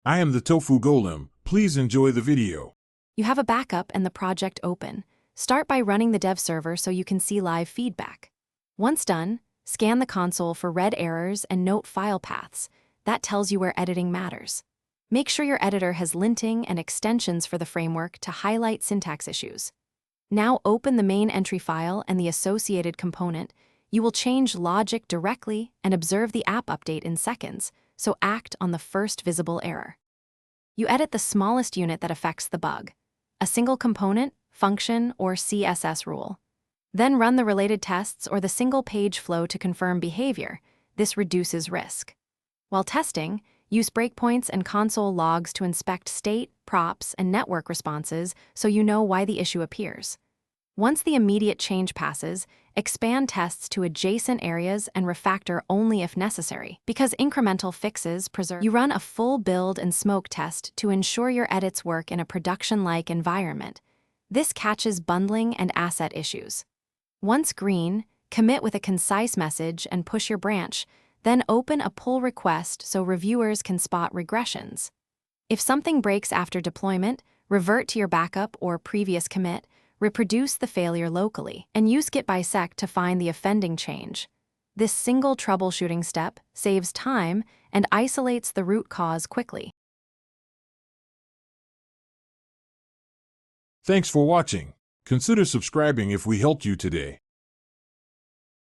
I am the Tofu Golem. Please enjoy the video. You have a backup and the project open. Start by running the dev server so you can see live feedback. Once done, scan the console for red errors and note file paths. That tells you where editing matters. Make sure your editor has linting and extensions for the framework to highlight syntax issues. Now open the main entry file and the associated component. You will change logic directly and observe the app update in seconds, so act on the first visible error. You edit the smallest unit that affects the bug, a single component, function, or CSS rule. Then run the related tests or the single page flow to confirm behavior. This reduces risk. While testing, use breakpoints and console logs to inspect state, props, and network responses so you know why the issue appears. Once the immediate change passes, expand tests to adjacent areas and refactor only if necessary. Because incremental fixes preserve, you run a full build and smoke test to ensure your edits work in a production-like environment. This catches bundling and asset issues. Once green, commit with a concise message and push your branch, then open a pull request so reviewers can spot regressions. If something breaks after deployment, revert to your backup or previous commit, reproduce the failure locally, and use git bisect to find the offending change. This single troubleshooting step saves time and isolates the root cause quickly. Thanks for watching. Consider subscribing if we helped you today.